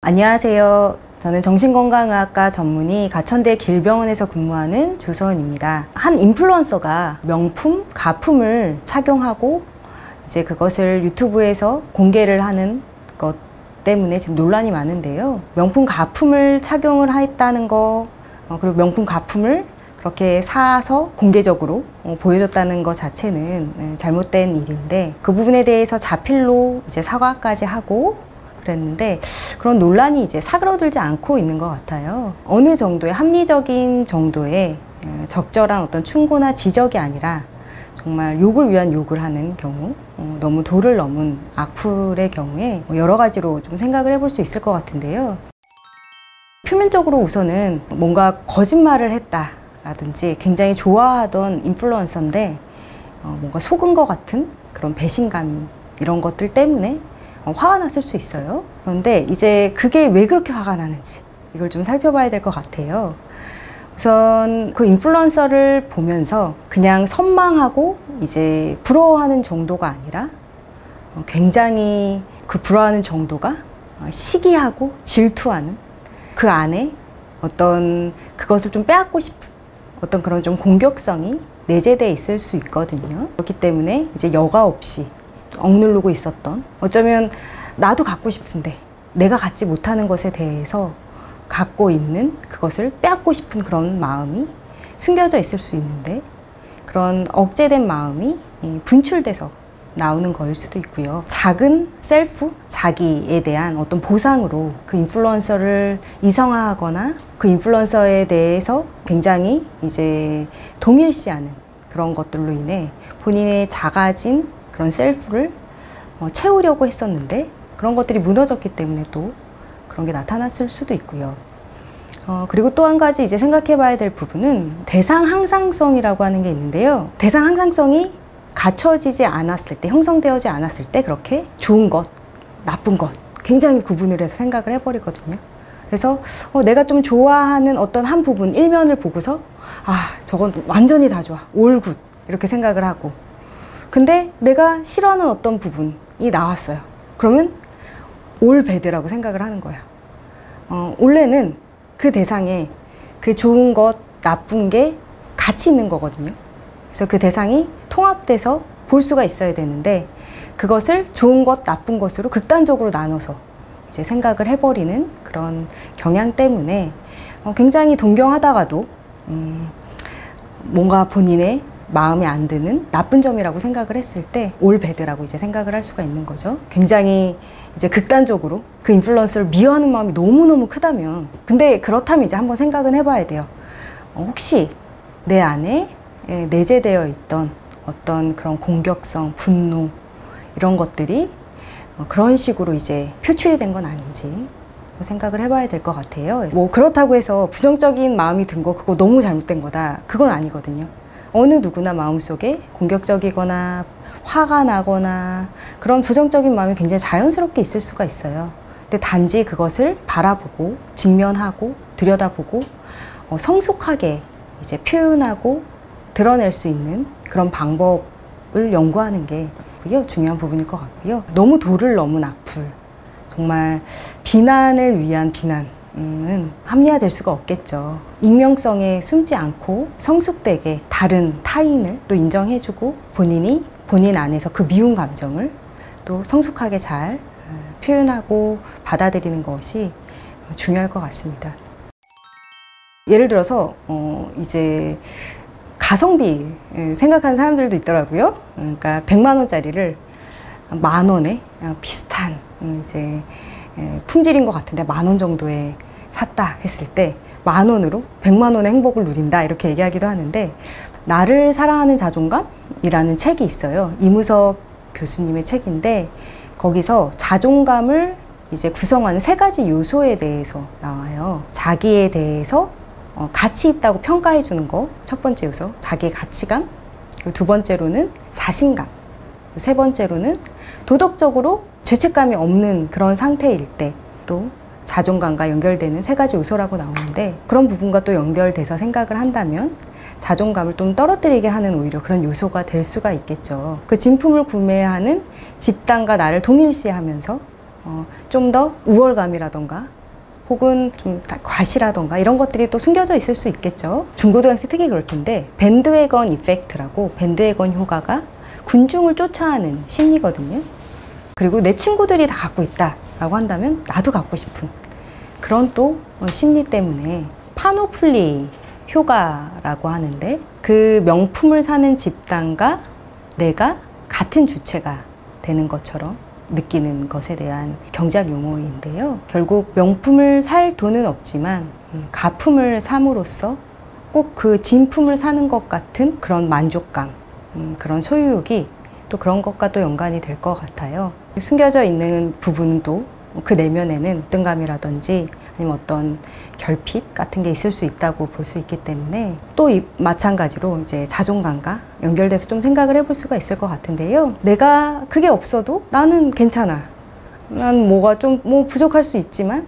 안녕하세요. 저는 정신건강의학과 전문의 가천대 길병원에서 근무하는 조서원입니다. 한 인플루언서가 명품, 가품을 착용하고 이제 그것을 유튜브에서 공개를 하는 것 때문에 지금 논란이 많은데요. 명품, 가품을 착용을 했다는 거, 그리고 명품, 가품을 그렇게 사서 공개적으로 보여줬다는 것 자체는 잘못된 일인데, 그 부분에 대해서 자필로 이제 사과까지 하고 그랬는데, 그런 논란이 이제 사그러들지 않고 있는 것 같아요. 어느 정도의 합리적인 정도의 적절한 어떤 충고나 지적이 아니라 정말 욕을 위한 욕을 하는 경우, 너무 도를 넘은 악플의 경우에 여러 가지로 좀 생각을 해볼 수 있을 것 같은데요. 표면적으로 우선은 뭔가 거짓말을 했다라든지 굉장히 좋아하던 인플루언서인데 뭔가 속은 것 같은 그런 배신감, 이런 것들 때문에 화가 났을 수 있어요. 그런데 이제 그게 왜 그렇게 화가 나는지 이걸 좀 살펴봐야 될 것 같아요. 우선 그 인플루언서를 보면서 그냥 선망하고 이제 부러워하는 정도가 아니라 굉장히 그 부러워하는 정도가 시기하고 질투하는, 그 안에 어떤 그것을 좀 빼앗고 싶은 어떤 그런 좀 공격성이 내재되어 있을 수 있거든요. 그렇기 때문에 이제 여과 없이 억누르고 있었던, 어쩌면 나도 갖고 싶은데 내가 갖지 못하는 것에 대해서 갖고 있는 그것을 빼앗고 싶은 그런 마음이 숨겨져 있을 수 있는데, 그런 억제된 마음이 분출돼서 나오는 거일 수도 있고요. 작은 셀프, 자기에 대한 어떤 보상으로 그 인플루언서를 이성화하거나 그 인플루언서에 대해서 굉장히 이제 동일시하는 그런 것들로 인해 본인의 작아진 그런 셀프를 채우려고 했었는데, 그런 것들이 무너졌기 때문에 또 그런 게 나타났을 수도 있고요. 그리고 또 한 가지 이제 생각해 봐야 될 부분은 대상 항상성이라고 하는 게 있는데요. 대상 항상성이 갖춰지지 않았을 때, 형성되어지 않았을 때 그렇게 좋은 것, 나쁜 것 굉장히 구분을 해서 생각을 해버리거든요. 그래서 내가 좀 좋아하는 어떤 한 부분, 일면을 보고서 저건 완전히 다 좋아, 올 굿, 이렇게 생각을 하고, 근데 내가 싫어하는 어떤 부분이 나왔어요. 그러면 올 배드라고 생각을 하는 거예요. 원래는 그 대상에 그 좋은 것, 나쁜 게 같이 있는 거거든요. 그래서 그 대상이 통합돼서 볼 수가 있어야 되는데, 그것을 좋은 것, 나쁜 것으로 극단적으로 나눠서 이제 생각을 해버리는 그런 경향 때문에 굉장히 동경하다가도 뭔가 본인의 마음에 안 드는 나쁜 점이라고 생각을 했을 때 올 배드라고 이제 생각을 할 수가 있는 거죠. 굉장히 이제 극단적으로 그 인플루언서를 미워하는 마음이 너무너무 크다면, 근데 그렇다면 이제 한번 생각은 해봐야 돼요. 혹시 내 안에 내재되어 있던 어떤 그런 공격성, 분노, 이런 것들이 그런 식으로 이제 표출이 된 건 아닌지 생각을 해봐야 될 것 같아요. 뭐 그렇다고 해서 부정적인 마음이 든 거, 그거 너무 잘못된 거다, 그건 아니거든요. 어느 누구나 마음속에 공격적이거나 화가 나거나 그런 부정적인 마음이 굉장히 자연스럽게 있을 수가 있어요. 근데 단지 그것을 바라보고 직면하고 들여다보고 성숙하게 이제 표현하고 드러낼 수 있는 그런 방법을 연구하는 게 중요한 부분일 것 같고요. 너무 도를 넘은 악플, 정말 비난을 위한 비난은 합리화될 수가 없겠죠. 익명성에 숨지 않고 성숙되게 다른 타인을 또 인정해주고 본인 안에서 그 미운 감정을 또 성숙하게 잘 표현하고 받아들이는 것이 중요할 것 같습니다. 예를 들어서 이제 가성비 생각하는 사람들도 있더라고요. 그러니까 100만 원짜리를 만 원에 비슷한 이제 품질인 것 같은데 10,000원 정도에 샀다 했을 때 10,000원으로 100만 원의 행복을 누린다, 이렇게 얘기하기도 하는데, 나를 사랑하는 자존감이라는 책이 있어요. 이무석 교수님의 책인데, 거기서 자존감을 이제 구성하는 3가지 요소에 대해서 나와요. 자기에 대해서 가치 있다고 평가해 주는 거, 첫 번째 요소 자기의 가치감, 그리고 두 번째로는 자신감, 세 번째로는 도덕적으로 죄책감이 없는 그런 상태일 때 또 자존감과 연결되는 3가지 요소라고 나오는데, 그런 부분과 또 연결돼서 생각을 한다면 자존감을 좀 떨어뜨리게 하는 오히려 그런 요소가 될 수가 있겠죠. 그 진품을 구매하는 집단과 나를 동일시하면서 좀 더 우월감이라던가 혹은 좀 과시라던가 이런 것들이 또 숨겨져 있을 수 있겠죠. 중고등학생 특히 그럴 텐데 밴드웨건 이펙트라고 밴드웨건 효과가 군중을 쫓아하는 심리거든요. 그리고 내 친구들이 다 갖고 있다라고 한다면 나도 갖고 싶은 그런 또 심리 때문에 파노플리 효과라고 하는데 그 명품을 사는 집단과 내가 같은 주체가 되는 것처럼 느끼는 것에 대한 경제학 용어인데요. 결국 명품을 살 돈은 없지만 가품을 삼으로써 꼭 그 진품을 사는 것 같은 그런 만족감, 그런 소유욕이 또 그런 것과 또 연관이 될 것 같아요. 숨겨져 있는 부분도 그 내면에는 부담감이라든지 아니면 어떤 결핍 같은 게 있을 수 있다고 볼 수 있기 때문에 또 마찬가지로 이제 자존감과 연결돼서 좀 생각을 해볼 수가 있을 것 같은데요. 내가 그게 없어도 나는 괜찮아. 난 뭐가 좀 부족할 수 있지만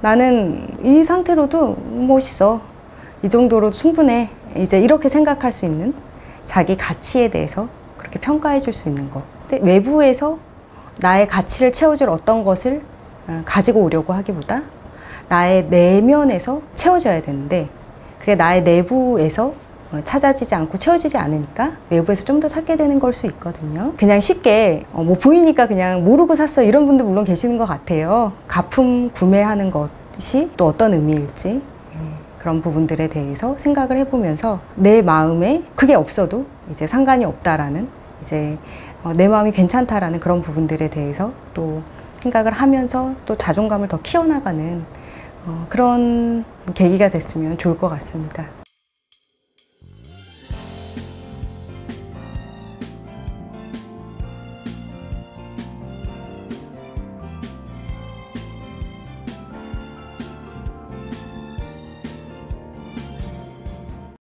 나는 이 상태로도 멋있어. 이 정도로 충분해. 이제 이렇게 생각할 수 있는 자기 가치에 대해서 그렇게 평가해 줄 수 있는 것. 근데 외부에서 나의 가치를 채워줄 어떤 것을 가지고 오려고 하기보다 나의 내면에서 채워져야 되는데 그게 나의 내부에서 찾아지지 않고 채워지지 않으니까 외부에서 좀 더 찾게 되는 걸 수 있거든요. 그냥 쉽게 뭐 보이니까 그냥 모르고 샀어 이런 분들 물론 계시는 것 같아요. 가품 구매하는 것이 또 어떤 의미일지 그런 부분들에 대해서 생각을 해보면서 내 마음에 그게 없어도 이제 상관이 없다라는 이제 내 마음이 괜찮다라는 그런 부분들에 대해서 또 생각을 하면서 또 자존감을 더 키워나가는 그런 계기가 됐으면 좋을 것 같습니다.